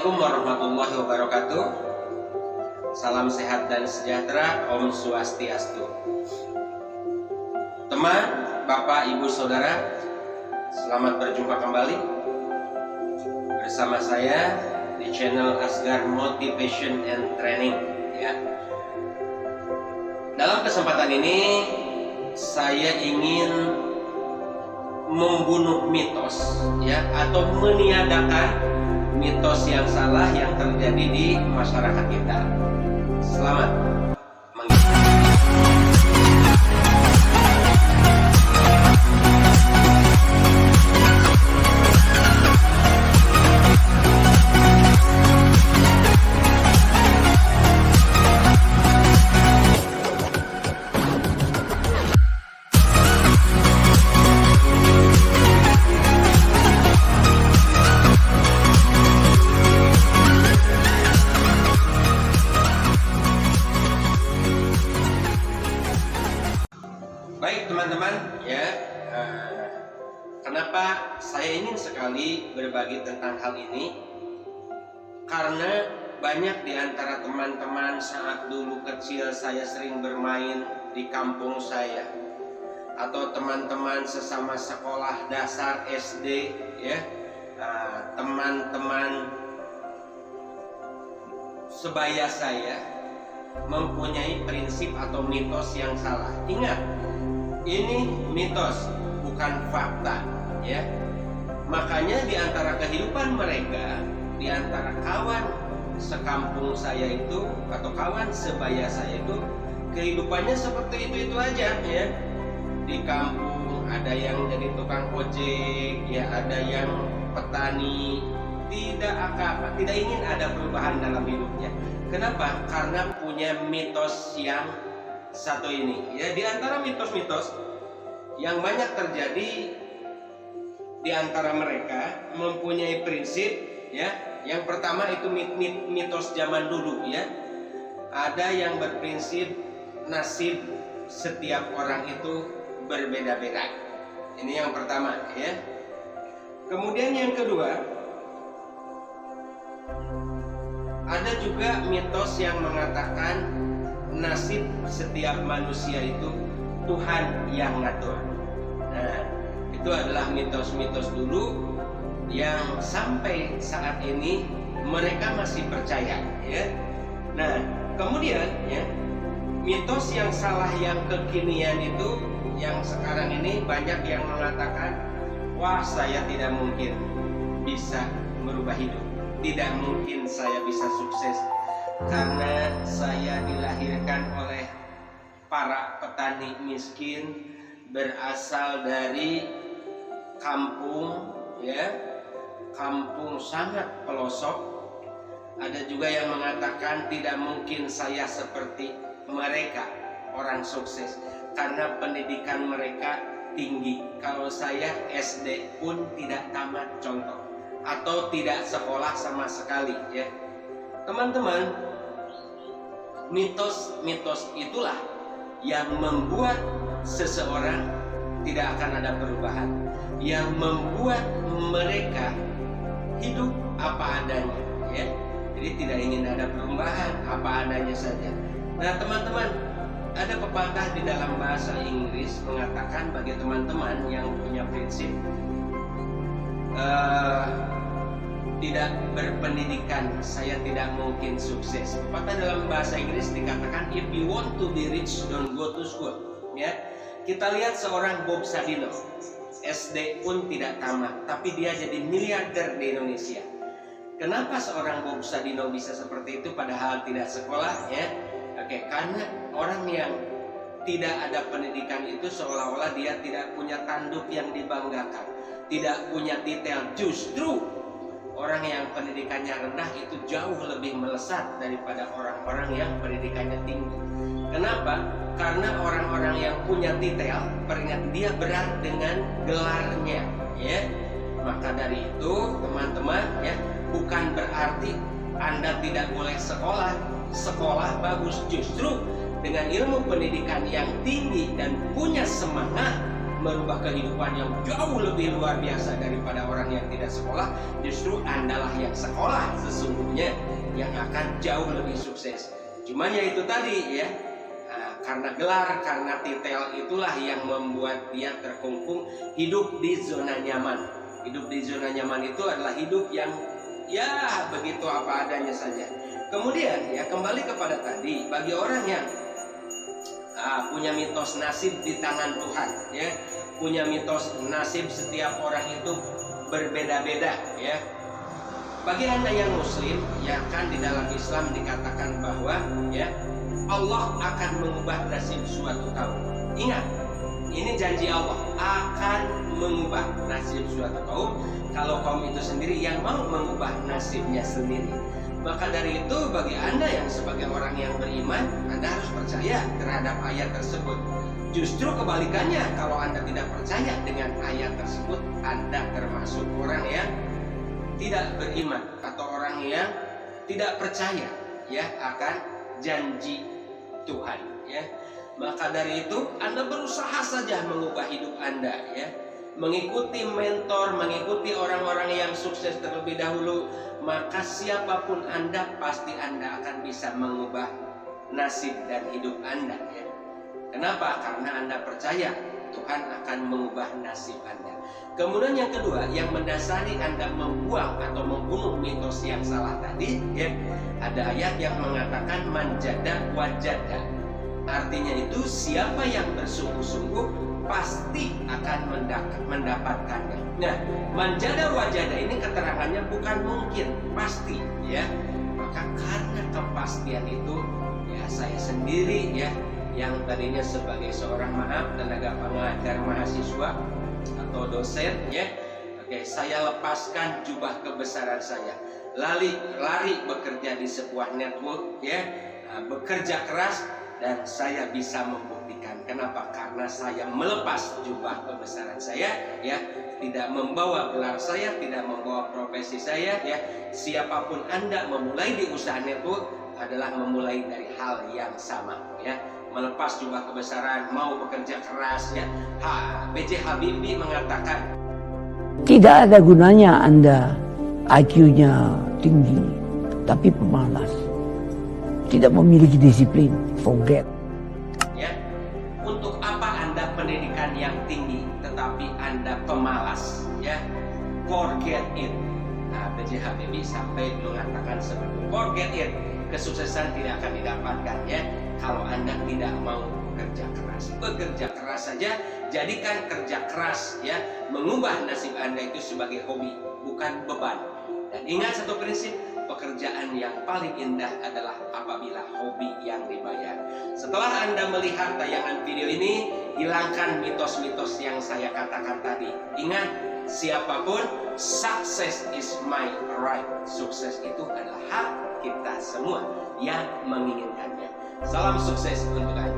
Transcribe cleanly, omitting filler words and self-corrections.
Assalamualaikum warahmatullahi wabarakatuh. Salam sehat dan sejahtera, Om Swastiastu. Teman, Bapak, Ibu, Saudara, selamat berjumpa kembali bersama saya di channel Asgar Motivation and Training ya. Dalam kesempatan ini saya ingin membunuh mitos ya, atau meniadakan mitos yang salah yang terjadi di masyarakat kita. Selamat baik teman-teman ya. Kenapa saya ingin sekali berbagi tentang hal ini? Karena banyak di antara teman-teman saat dulu kecil saya sering bermain di kampung saya, atau teman-teman sesama sekolah dasar SD ya, teman-teman sebaya saya mempunyai prinsip atau mitos yang salah. Ingat, ini mitos, bukan fakta ya. Makanya di antara kehidupan mereka, di antara kawan sekampung saya itu atau kawan sebaya saya itu, kehidupannya seperti itu aja ya. Di kampung ada yang jadi tukang ojek ya, ada yang petani, tidak ingin ada perubahan dalam hidupnya. Kenapa? Karena punya mitos yang satu ini ya. Di antara mitos-mitos yang banyak terjadi di antara mereka mempunyai prinsip ya. Yang pertama itu mitos zaman dulu ya. Ada yang berprinsip nasib setiap orang itu berbeda-beda. Ini yang pertama ya. Kemudian yang kedua, ada juga mitos yang mengatakan nasib setiap manusia itu Tuhan yang ngatur. Nah, itu adalah mitos-mitos dulu yang sampai saat ini mereka masih percaya ya. Nah, kemudian ya, mitos yang salah yang kekinian itu, yang sekarang ini banyak yang mengatakan, wah saya tidak mungkin bisa merubah hidup, tidak mungkin saya bisa sukses karena saya dilahirkan oleh para petani miskin, berasal dari kampung ya, kampung sangat pelosok. Ada juga yang mengatakan tidak mungkin saya seperti mereka, orang sukses, karena pendidikan mereka tinggi. Kalau saya SD pun tidak tamat contoh, atau tidak sekolah sama sekali ya. Teman-teman, mitos-mitos itulah yang membuat seseorang tidak akan ada perubahan, yang membuat mereka hidup apa adanya ya. Jadi tidak ingin ada perubahan, apa adanya saja. Nah teman-teman, ada pepatah di dalam bahasa Inggris mengatakan bagi teman-teman yang punya prinsip tidak berpendidikan, saya tidak mungkin sukses. Pepatah dalam bahasa Inggris dikatakan, if you want to be rich, don't go to school ya. Kita lihat seorang Bob Sadino, SD pun tidak tamat, tapi dia jadi miliarder di Indonesia. Kenapa seorang Bob Sadino bisa seperti itu padahal tidak sekolah ya? Oke, karena orang yang tidak ada pendidikan itu seolah-olah dia tidak punya tanduk yang dibanggakan, tidak punya titel. Justru orang yang pendidikannya rendah itu jauh lebih melesat daripada orang-orang yang pendidikannya tinggi. Kenapa? Karena orang-orang yang punya titel, peringat, dia berat dengan gelarnya ya. Maka dari itu teman-teman ya, bukan berarti Anda tidak boleh sekolah. Sekolah bagus, justru dengan ilmu pendidikan yang tinggi dan punya semangat merubah kehidupan yang jauh lebih luar biasa daripada orang yang tidak sekolah, justru Andalah yang sekolah sesungguhnya yang akan jauh lebih sukses. Cuman ya itu tadi ya, karena gelar, karena titel itulah yang membuat dia terkungkung hidup di zona nyaman. Hidup di zona nyaman itu adalah hidup yang ya begitu apa adanya saja. Kemudian ya kembali kepada tadi, bagi orang yang punya mitos nasib di tangan Tuhan ya, punya mitos nasib setiap orang itu berbeda-beda ya. Bagi Anda yang muslim ya, kan di dalam Islam dikatakan bahwa ya Allah akan mengubah nasib suatu kaum. Ingat, ini janji Allah akan mengubah nasib suatu kaum kalau kaum itu sendiri yang mau mengubah nasibnya sendiri. Maka dari itu bagi Anda yang sebagai orang yang beriman, Anda harus percaya terhadap ayat tersebut. Justru kebalikannya, kalau Anda tidak percaya dengan ayat tersebut, Anda termasuk orang yang tidak beriman atau orang yang tidak percaya ya akan janji Tuhan ya. Maka dari itu Anda berusaha saja mengubah hidup Anda ya, mengikuti mentor, mengikuti orang-orang yang sukses terlebih dahulu, maka siapapun Anda pasti Anda akan bisa mengubah nasib dan hidup Anda ya. Kenapa? Karena Anda percaya Tuhan akan mengubah nasib Anda. Kemudian yang kedua, yang mendasari Anda membuang atau membunuh mitos yang salah tadi ya, ada ayat yang mengatakan manjada wajada. Artinya itu siapa yang bersungguh-sungguh pasti akan mendapatkannya. Nah, manjada wajada ini keterangannya bukan mungkin, pasti ya. Maka karena kepastian itu ya, saya sendiri ya, yang tadinya sebagai seorang tenaga pengajar mahasiswa atau dosen ya, oke, saya lepaskan jubah kebesaran saya, lari bekerja di sebuah network ya, bekerja keras, dan saya bisa membuktikan. Kenapa? Karena saya melepas jubah kebesaran saya ya, tidak membawa gelar saya, tidak membawa profesi saya ya. Siapapun Anda memulai di usaha network adalah memulai dari hal yang sama ya, melepas jubah kebesaran, mau bekerja keras ya. B.J. Habibie mengatakan, tidak ada gunanya Anda IQ-nya tinggi tapi pemalas, tidak memiliki disiplin, forget ya. Untuk apa Anda pendidikan yang tinggi tetapi Anda pemalas ya? Forget it. B.J. Habibie sampai mengatakan seperti itu, forget it. Kesuksesan tidak akan didapatkan ya kalau Anda tidak mau bekerja keras. Bekerja keras saja, jadikan kerja keras ya, mengubah nasib Anda itu sebagai hobi, bukan beban. Dan ingat satu prinsip, pekerjaan yang paling indah adalah apabila hobi yang dibayar. Setelah Anda melihat tayangan video ini, hilangkan mitos-mitos yang saya katakan tadi. Ingat, siapapun, success is my right. Sukses itu adalah hak kita semua yang menginginkannya. Salam sukses untuk Anda.